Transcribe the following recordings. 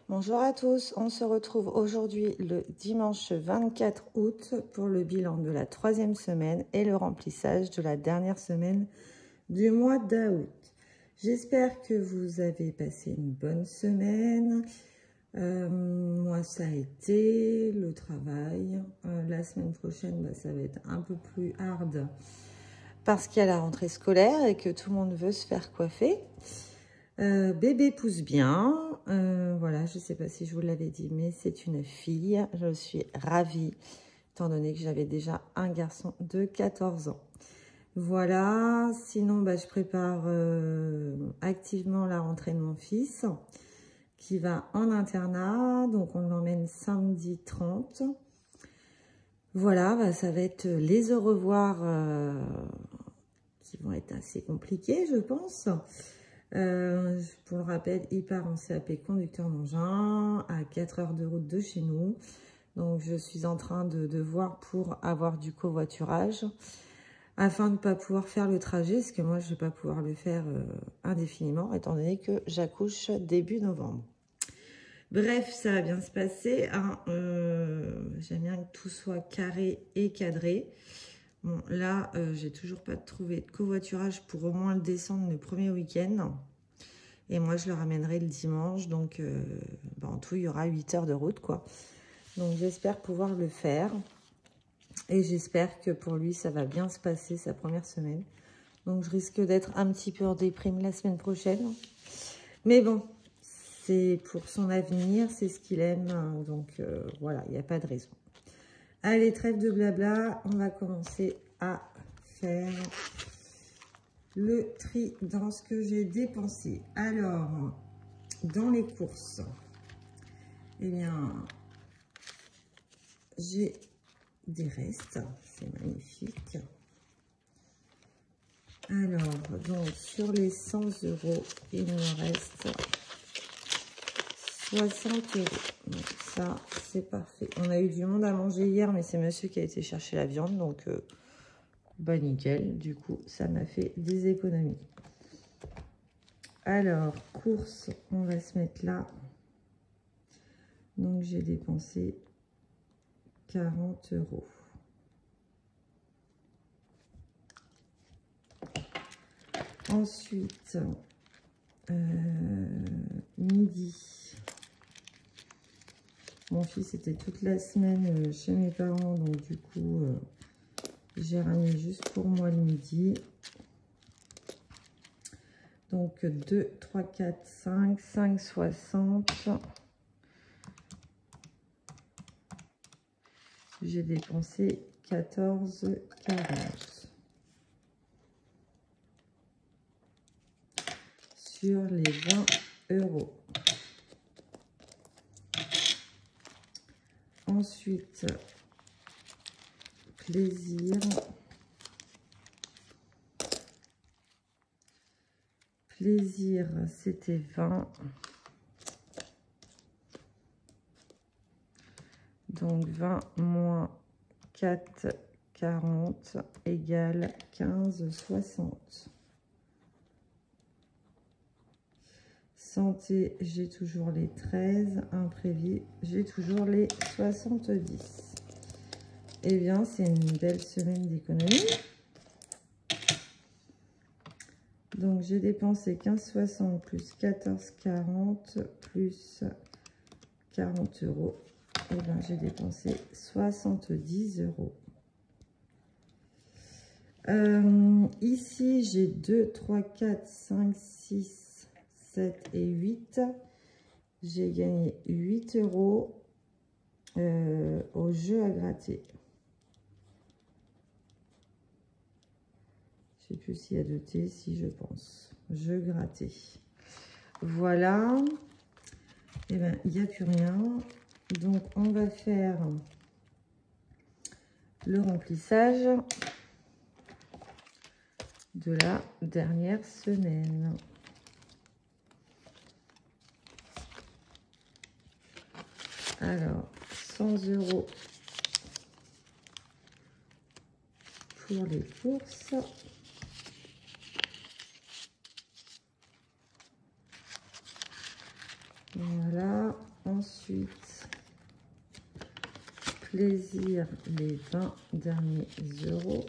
Bonjour à tous, on se retrouve aujourd'hui le dimanche 24 août pour le bilan de la 3e semaine et le remplissage de la dernière semaine du mois d'août. J'espère que vous avez passé une bonne semaine. Moi, ça a été le travail. La semaine prochaine, ça va être un peu plus hard parce qu'il y a la rentrée scolaire et que tout le monde veut se faire coiffer. Bébé pousse bien, voilà, je ne sais pas si je vous l'avais dit, mais c'est une fille. Je suis ravie, étant donné que j'avais déjà un garçon de 14 ans. Voilà, sinon, je prépare activement la rentrée de mon fils, qui va en internat, donc on l'emmène samedi 30. Voilà, ça va être les au revoir qui vont être assez compliqués, je pense. Pour le rappel, il part en CAP conducteur d'engin à 4 heures de route de chez nous. Donc, je suis en train de voir pour avoir du covoiturage afin de ne pas pouvoir faire le trajet, parce que moi, je ne vais pas pouvoir le faire indéfiniment, étant donné que j'accouche début novembre. Bref, ça va bien se passer. Hein. J'aime bien que tout soit carré et cadré. Bon, là, j'ai toujours pas trouvé de covoiturage pour au moins le descendre le premier week-end. Et moi, je le ramènerai le dimanche. Donc, en tout, il y aura 8 heures de route, quoi. Donc, j'espère pouvoir le faire. Et j'espère que pour lui, ça va bien se passer sa première semaine. Donc, je risque d'être un petit peu en déprime la semaine prochaine. Mais bon, c'est pour son avenir, c'est ce qu'il aime. Donc, voilà, il n'y a pas de raison. Allez, trêve de blabla, on va commencer à faire le tri dans ce que j'ai dépensé. Alors, dans les courses, eh bien, j'ai des restes, c'est magnifique. Alors, donc, sur les 100 €, il me reste 60 €. Donc, ça, c'est parfait. On a eu du monde à manger hier, mais c'est monsieur qui a été chercher la viande, donc nickel. Du coup, ça m'a fait des économies. Alors, course, on va se mettre là. Donc, j'ai dépensé 40 €. Ensuite, midi. Mon fils était toute la semaine chez mes parents, donc du coup, j'ai ramené juste pour moi le midi. Donc 2, 3, 4, 5, 5, 60. J'ai dépensé 14,40 sur les 20 €. Ensuite, plaisir. Plaisir, c'était 20. Donc 20 moins 4, 40 égale 15, 60. Santé, j'ai toujours les 13. Imprévu, j'ai toujours les 70. Eh bien, c'est une belle semaine d'économie. Donc, j'ai dépensé 15,60 plus 14,40 plus 40 €. Eh bien, j'ai dépensé 70 €. Ici, j'ai 2, 3, 4, 5, 6, 7 et 8. J'ai gagné 8 € au jeu à gratter. Je ne sais plus s'il y a 2 T, si je pense. Jeu gratté. Voilà. Eh bien, il n'y a plus rien. Donc, on va faire le remplissage de la dernière semaine. Alors, 100 € pour les courses. Voilà. Ensuite, plaisir, les 20 derniers euros.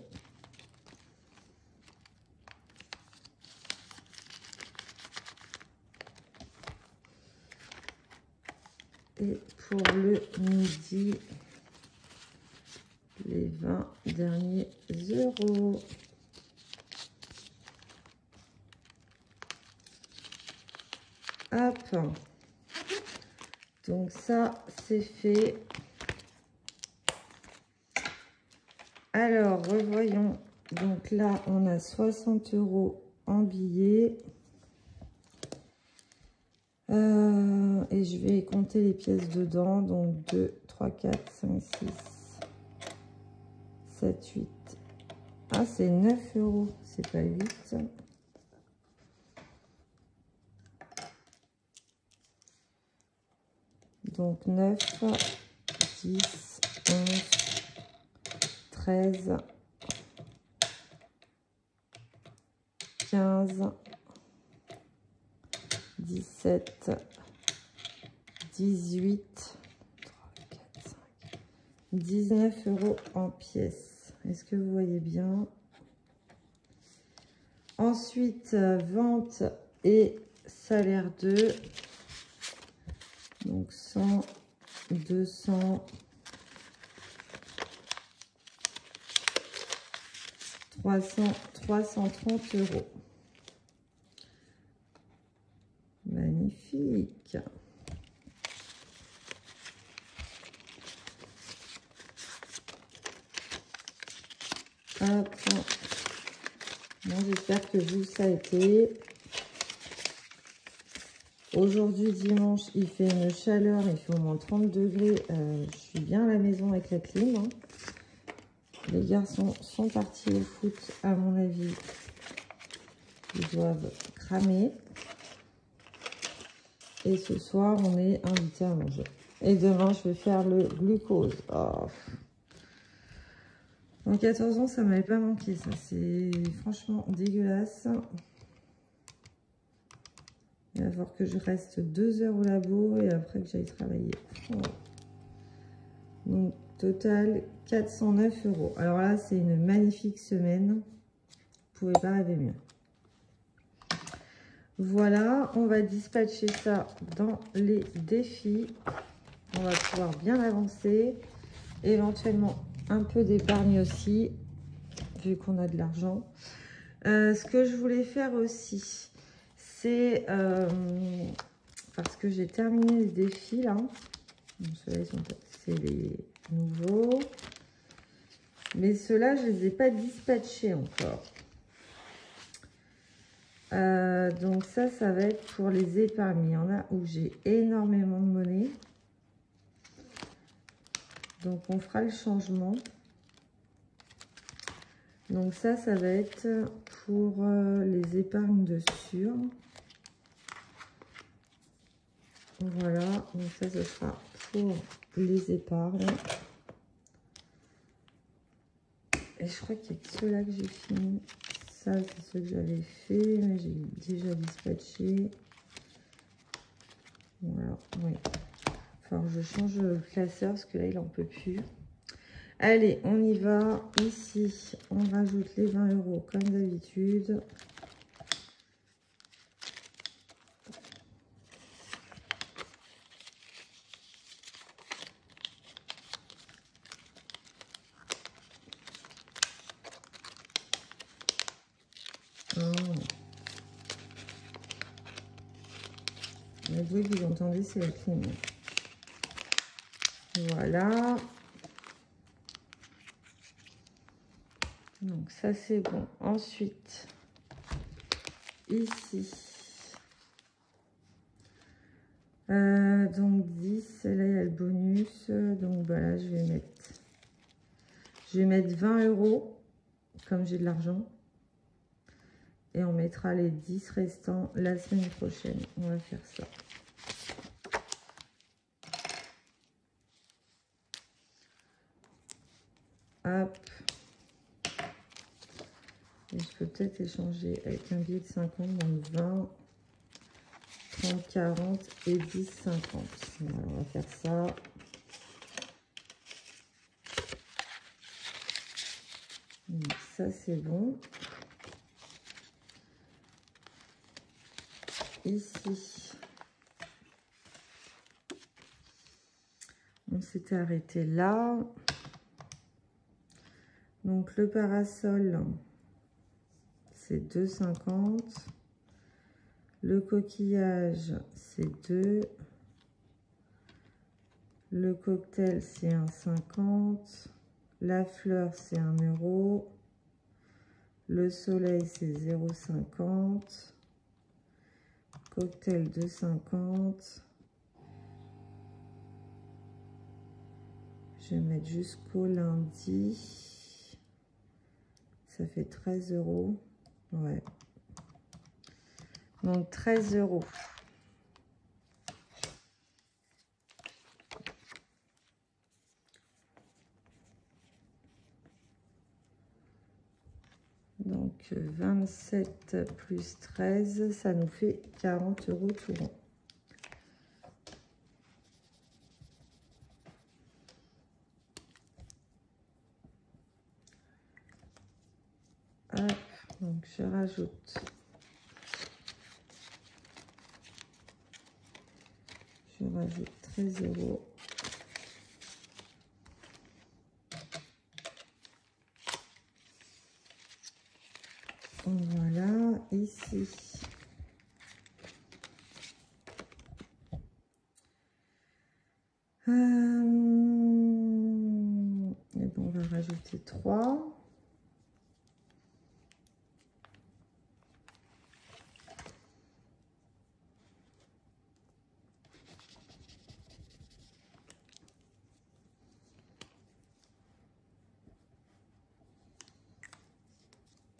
Et pour le midi, les 20 derniers euros. Hop. Donc ça, c'est fait. Alors, revoyons. Donc là, on a 60 € en billets. Et je vais compter les pièces dedans. Donc 2, 3, 4, 5, 6, 7, 8. Ah, c'est 9 €. C'est pas 8. Donc 9, 10, 11, 13, 15, 17, 18, 3, 4, 5, 19 € en pièces. Est-ce que vous voyez bien? Ensuite, vente et salaire 2. Donc 100, 200, 300, 330 €. Magnifique. Hop. Bon, j'espère que vous, ça a été. Aujourd'hui, dimanche, il fait une chaleur, il fait au moins 30 degrés. Je suis bien à la maison avec la clim. Hein. Les garçons sont partis au foot, à mon avis. Ils doivent cramer. Et ce soir, on est invité à manger. Et demain, je vais faire le glucose. Oh. En 14 ans, ça ne m'avait pas manqué, ça. C'est franchement dégueulasse. Il va falloir que je reste 2 heures au labo et après que j'aille travailler. Oh. Donc, total, 409 €. Alors là, c'est une magnifique semaine. Vous ne pouvez pas rêver mieux. Voilà, on va dispatcher ça dans les défis. On va pouvoir bien avancer. Éventuellement, un peu d'épargne aussi, vu qu'on a de l'argent. Ce que je voulais faire aussi, c'est parce que j'ai terminé les défis là. Ceux-là, c'est les nouveaux. Mais ceux-là, je ne les ai pas dispatchés encore. Donc ça va être pour les épargnes. Il y en a où j'ai énormément de monnaie. Donc on fera le changement. Donc ça va être pour les épargnes de sûr. Voilà, donc ça ce sera pour les épargnes. Et je crois qu'il y a que ceux-là que j'ai fini. Ça, c'est ce que j'avais fait, mais j'ai déjà dispatché. Voilà, oui. Enfin, je change le classeur parce que là, il n'en peut plus. Allez, on y va. Ici, on rajoute les 20 € comme d'habitude. Le bruit que vous entendez, c'est la clim. Voilà. Donc ça, c'est bon. Ensuite, ici. Donc 10, là, il y a le bonus. Donc bah, là, je vais mettre 20 €, comme j'ai de l'argent. Et on mettra les 10 restants la semaine prochaine. On va faire ça. Hop. Et je peux peut-être échanger avec un billet de 50, donc 20, 30, 40 et 10, 50. Voilà, on va faire ça. Donc, ça, c'est bon. Ici, on s'était arrêté là. Donc, le parasol, c'est 2,50. Le coquillage, c'est 2. Le cocktail, c'est 1,50. La fleur, c'est 1 €. Le soleil, c'est 0,50. Cocktail, 2,50. Je vais mettre jusqu'au lundi. Ça fait 13 €. Ouais. Donc 13 €. Donc 27 plus 13, ça nous fait 40 € tout rond. Hop, donc je rajoute. Je rajoute 13 €. Voilà, ici. Et bon, on va rajouter 3.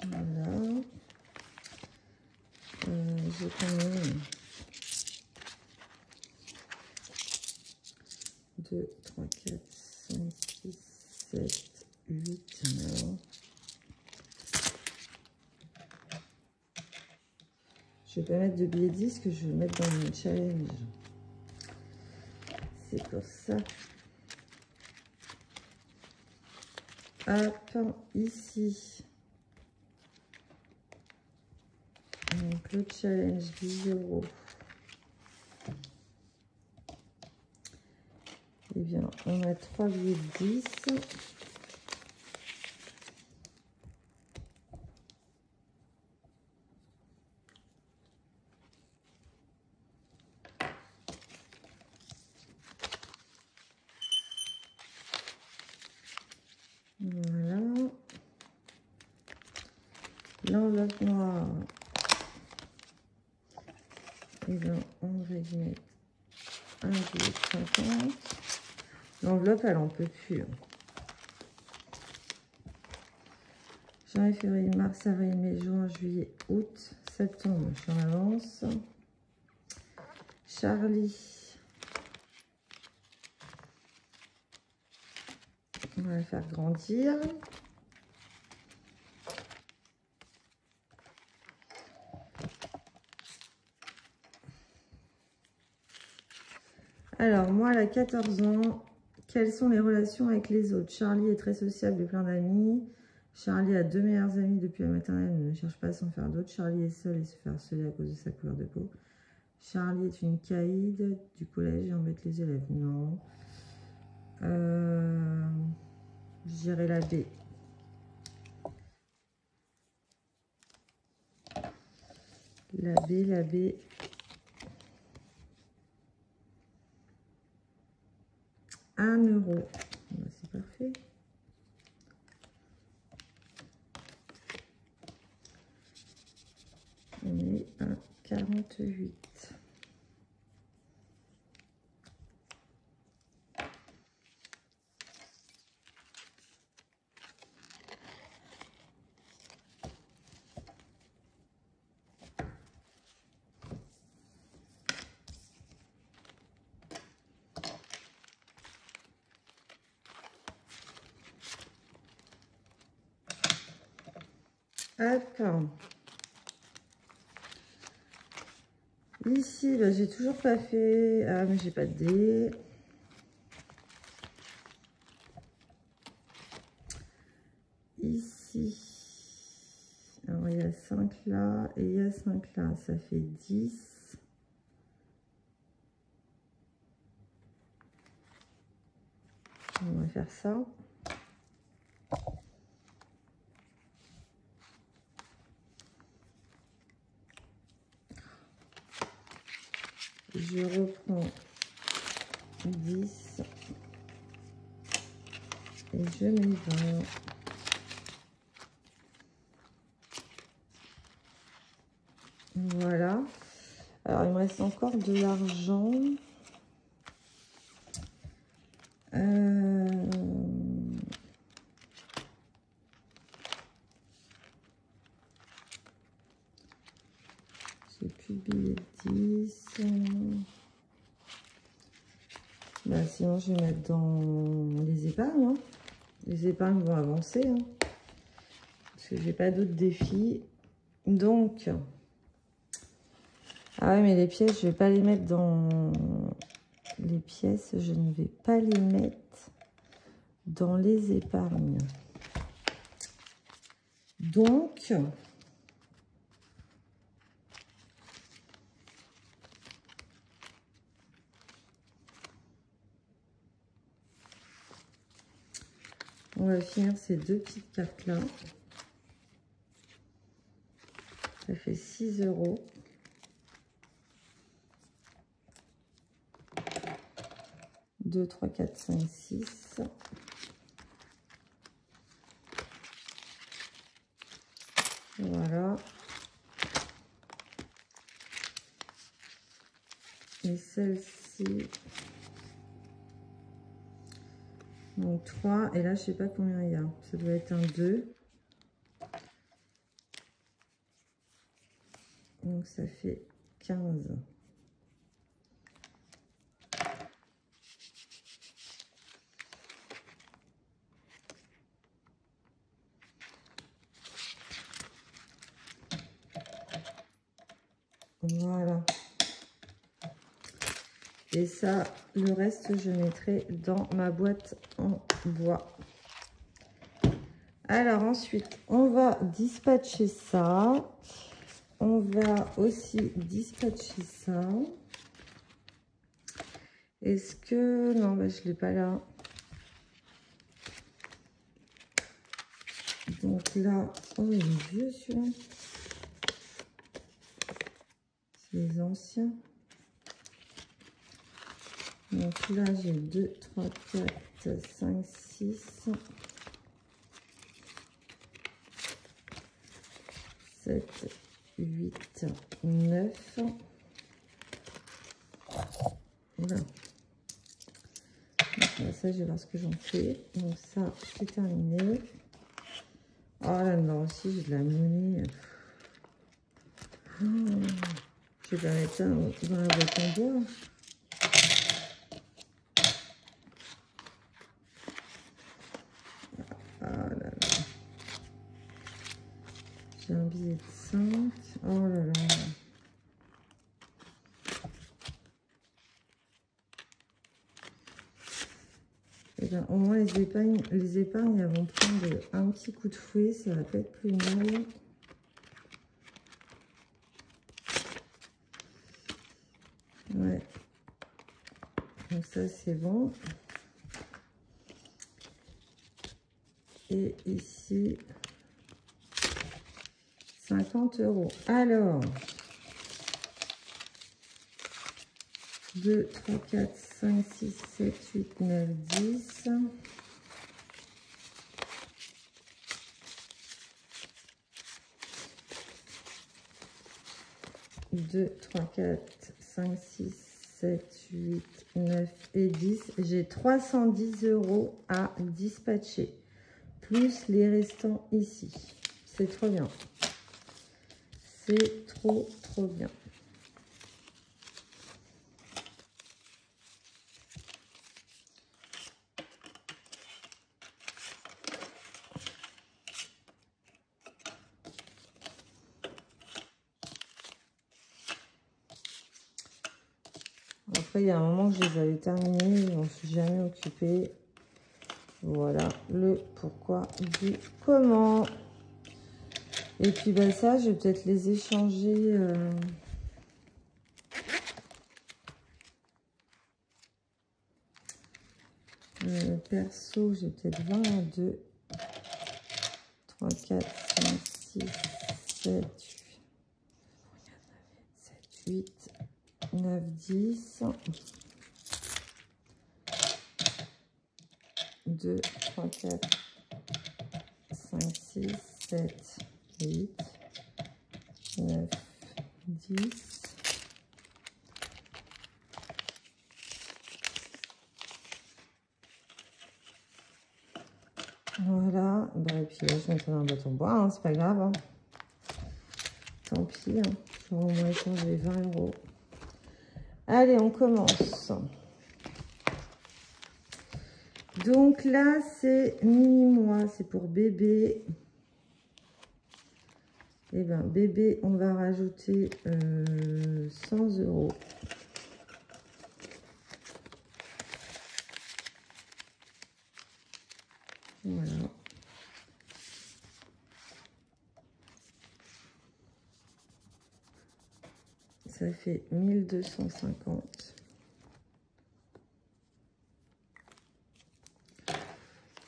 Voilà. J'ai combien? 2, 3, 4, 5, 6, 7, 8, 9. Je vais pas mettre de billets 10 que je vais mettre dans mon challenge. C'est pour ça. Hop, ici. Donc le challenge 10 €. Eh bien, on a 3 billets de 10. Voilà. L'enveloppe noire. Eh bien, on va y mettre un billet de 50. L'enveloppe, elle en peut plus. Janvier, février, mars, avril, mai, juin, juillet, août, septembre. Je suis en avance. Charlie. On va la faire grandir. Alors, moi, elle a 14 ans. Quelles sont les relations avec les autres? Charlie est très sociable et plein d'amis. Charlie a 2 meilleurs amis depuis la maternelle, mais ne cherche pas à s'en faire d'autres. Charlie est seul et se fait harceler à cause de sa couleur de peau. Charlie est une caïd du collège et embête les élèves. Non. Je dirais la B. La B, la B. €1. C'est parfait. On est à 48. Hop. Ici, bah, j'ai toujours pas fait... Ah, mais j'ai pas de dés. Ici. Alors, il y a 5 là et il y a 5 là. Ça fait 10. On va faire ça. Je reprends 10 et je mets 20. Voilà. Alors, il me reste encore de l'argent. J'ai plus de billets de 10. Bah, sinon, je vais mettre dans les épargnes. Hein. Les épargnes vont avancer. Hein, parce que j'ai pas d'autres défis. Donc, ah ouais, mais les pièces, je vais pas les mettre dans... Les pièces, je ne vais pas les mettre dans les épargnes. Donc, on va finir ces deux petites cartes-là. Ça fait 6 €. 2, 3, 4, 5, 6. Voilà. Et celle-ci. Donc 3. Et là, je sais pas combien il y a. Ça doit être un 2. Donc ça fait 15. Voilà. Et ça, le reste, je mettrai dans ma boîte en bois. Alors ensuite, on va dispatcher ça. On va aussi dispatcher ça. Est-ce que... Non, bah, je ne l'ai pas là. Donc là... Oh, il est vieux celui-là. C'est les anciens. Donc là, j'ai 2, 3, 4, 5, 6, 7, 8, 9. Voilà. Donc, ça, je vais voir ce que j'en fais. Donc ça, c'est terminé. Oh là-dedans aussi, j'ai de la monnaie. Oh, je vais la mettre ça dans la boîte en bois. Ah là là. J'ai un billet de 5. Oh là là. Et bien, au moins, les épargnes, elles vont prendre un petit coup de fouet. Ça va pas être plus mal. Ouais. Donc ça, c'est bon. Et ici, 50 €. Alors, 2, 3, 4, 5, 6, 7, 8, 9, 10. 2, 3, 4, 5, 6, 7, 8, 9 et 10. J'ai 310 € à dispatcher, plus les restants ici. C'est trop bien. C'est trop, trop bien. fois, il y a un moment que je les avais terminés, je m'en suis jamais occupée. Voilà le pourquoi du comment. Et puis bah ça, je vais peut-être les échanger. Perso, j'ai peut-être 20 à 2. 3, 4, 5, 6, 7, 8, 9, 10. 2, 3, 4, 5, 6, 7, 8, 9, 10. Voilà. Bah, et puis là, je mettrai un bâton bois, hein, c'est pas grave. Hein. Tant pis. Hein. Je vais au moins échanger 20 €. Allez, on commence. Donc là, c'est mini-moi, c'est pour bébé. Et bien, bébé, on va rajouter 100 €. Voilà. Ça fait 1250.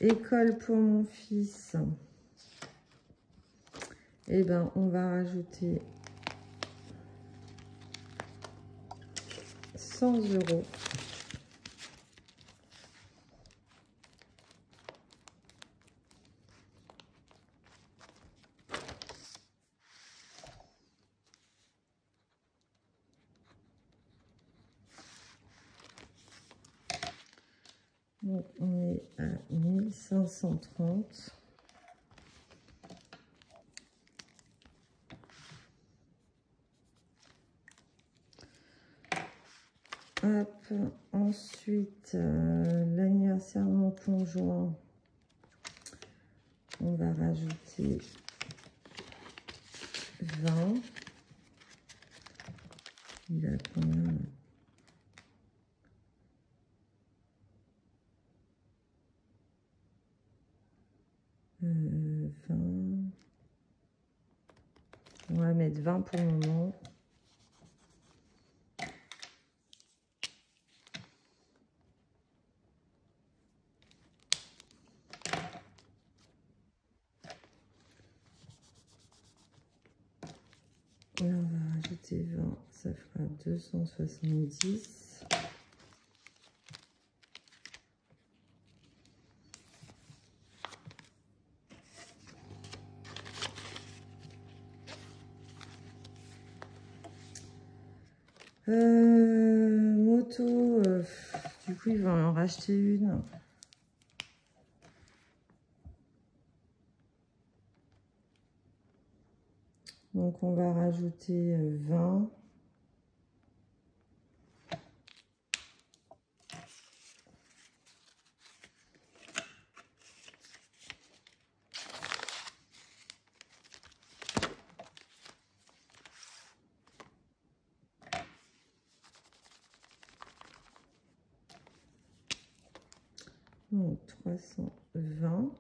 École pour mon fils. Eh ben, on va rajouter 100 €. Donc, on est à 1530. Hop, ensuite, l'anniversaire de mon conjoint, on va rajouter 20. Il a combien? Euh, 20. On va mettre 20 pour le moment. Là, on va rajouter 20, ça fera 270. Moto, du coup, il va en racheter une. Donc, on va rajouter 20. Donc, 320.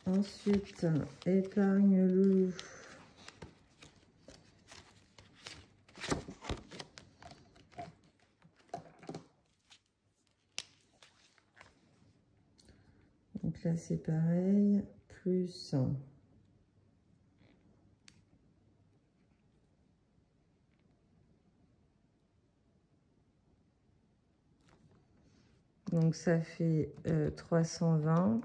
Ensuite, épargne loulou. Donc là, c'est pareil, plus. Donc ça fait 320.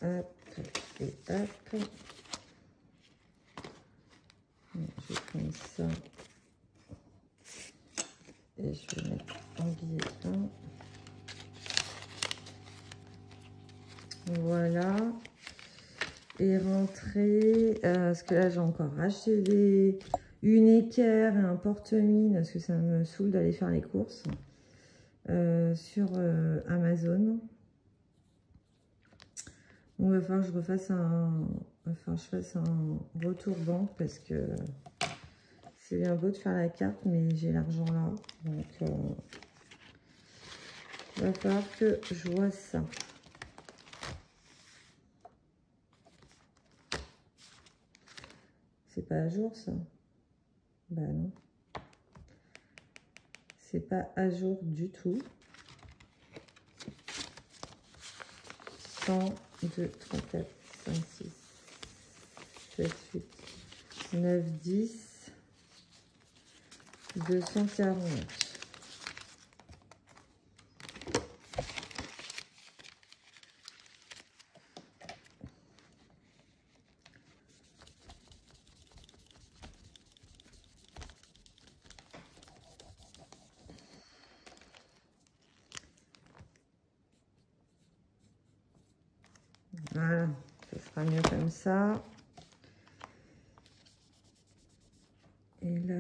Hop et hop. Donc, je vais prendre ça et je vais mettre un billet 1. Voilà. Et rentrer, parce que là j'ai encore racheté une équerre et un porte-mine, parce que ça me saoule d'aller faire les courses sur Amazon. On va falloir que je refasse un retour banque parce que c'est bien beau de faire la carte, mais j'ai l'argent là. Donc, il va falloir que je vois ça. C'est pas à jour ça? Bah non. C'est pas à jour du tout. 100, 2, 3, 4, 5, 6, 7, 8, 9, 10, 240. Voilà, ce sera mieux comme ça. Et là...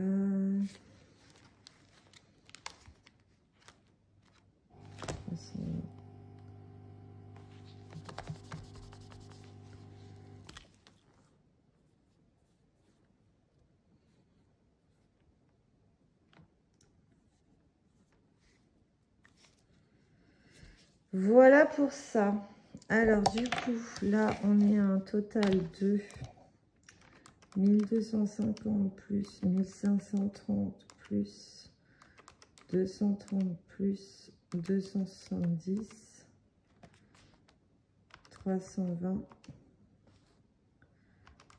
Voilà pour ça. Alors, du coup, là, on est à un total de 1250 plus 1530 plus 230 plus 270, 320,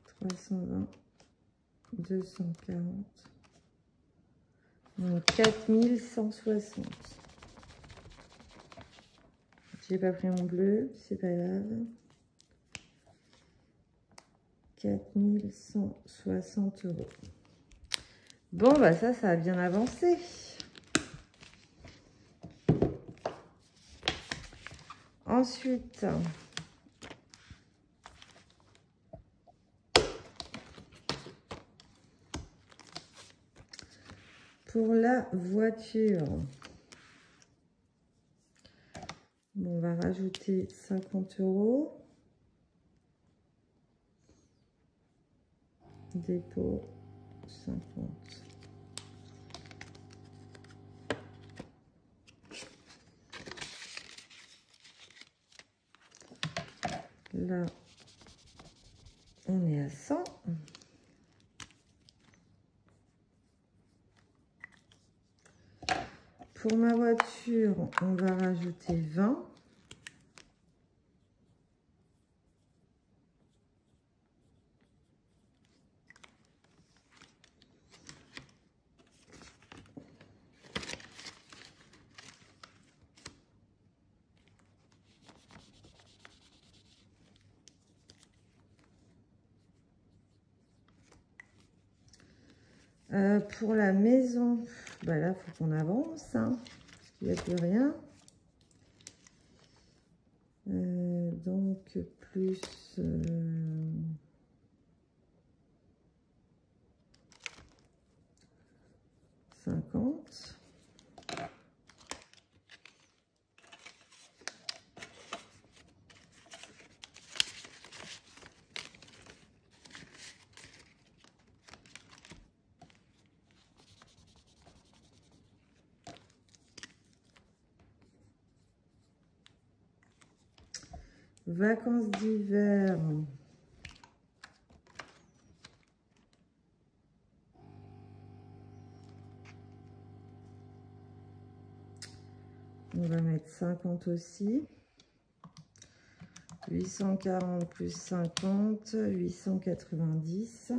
320, 240, donc 4160. J'ai pas pris mon bleu, c'est pas grave. 4160 €. Bon, bah ça a bien avancé. Ensuite, pour la voiture, on va rajouter 50 €. Dépôt 50. Là, on est à 100. Pour ma voiture, on va rajouter 20. Pour la maison, bah là, il faut qu'on avance, hein, parce qu'il n'y a plus rien. Donc, plus 50. Vacances d'hiver. On va mettre 50 aussi. 840 plus 50, 890.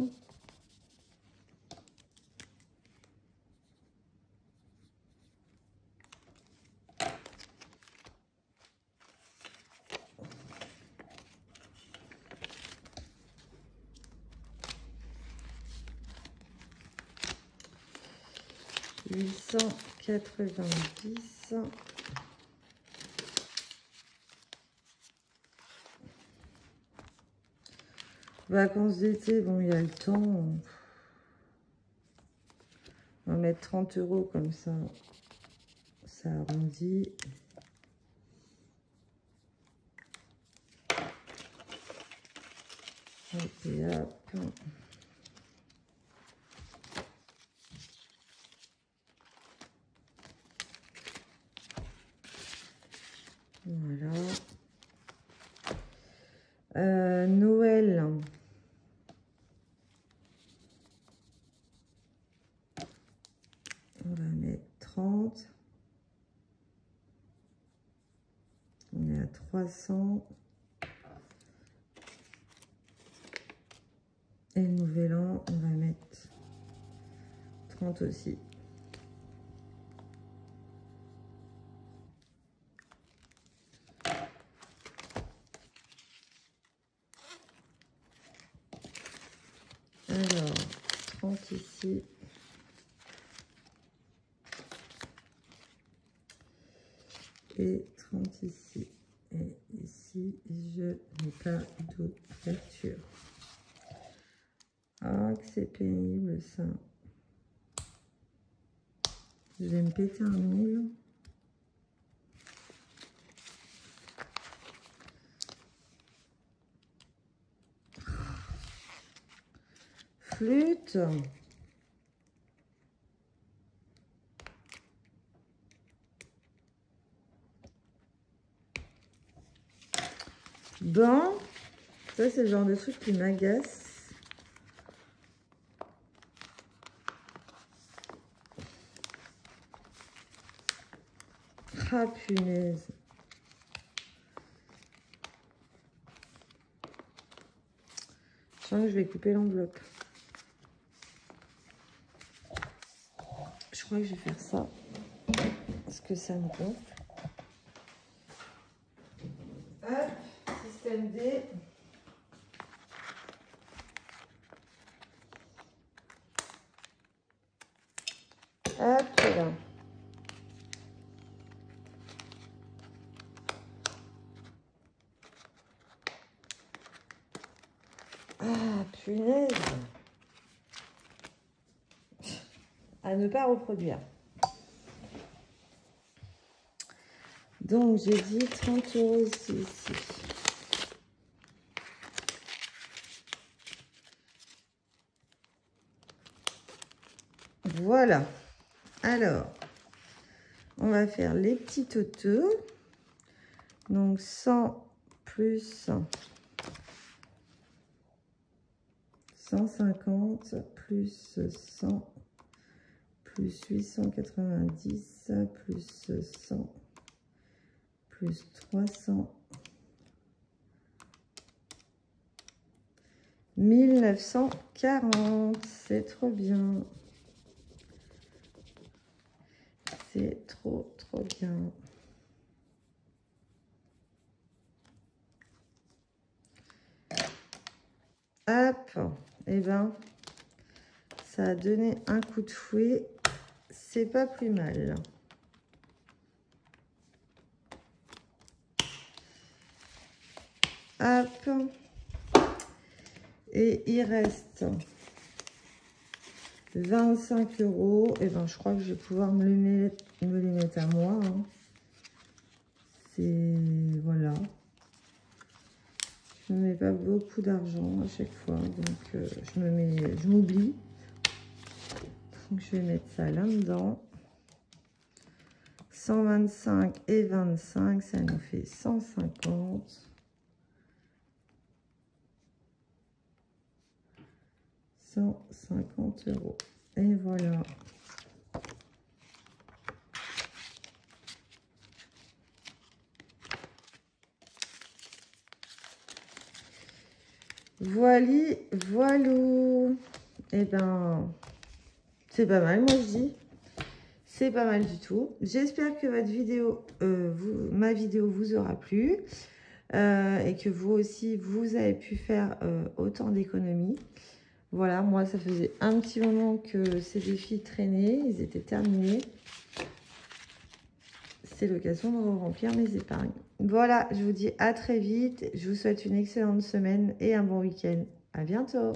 Vacances d'été, bon, il y a le temps. mettre 30 € comme ça. Ça arrondit. Hop et hop. Voilà. Noël. On va mettre 30. On est à 300. Et le nouvel an, on va mettre 30 aussi. Alors, 30 ici. Et 30 ici. Et ici, je n'ai pas d'ouverture. Ah, que c'est pénible ça. Je vais me péter un mille. Flûte. Bon, ça c'est le genre de truc qui m'agace. Ah punaise. Je sens que je vais couper l'enveloppe. Je crois que je vais faire ça. Parce que ça me gonfle. Hop, système D. Hop là. Ah, punaise. À ne pas reproduire. Donc, j'ai dit 30 € ici. Voilà. Alors, on va faire les petits totaux. Donc, 100 plus 150 plus 100 plus 890 plus 100 plus 300 1940. C'est trop bien. C'est trop bien. Hop, et ben, ça a donné un coup de fouet. C'est pas plus mal. Hop. Et il reste 25 €. Et ben, je crois que je vais pouvoir me les mettre à moi. Hein. C'est... Voilà. Je ne mets pas beaucoup d'argent à chaque fois. Donc, je m'oublie. Donc, je vais mettre ça là-dedans. 125 et 25, ça nous fait 150. 150 €. Et voilà. Voilou. Et ben, c'est pas mal, moi je dis. C'est pas mal du tout. J'espère que votre vidéo, ma vidéo vous aura plu. Et que vous aussi, vous avez pu faire autant d'économies. Voilà, moi, ça faisait un petit moment que ces défis traînaient. Ils étaient terminés. C'est l'occasion de remplir mes épargnes. Voilà, je vous dis à très vite. Je vous souhaite une excellente semaine et un bon week-end. À bientôt.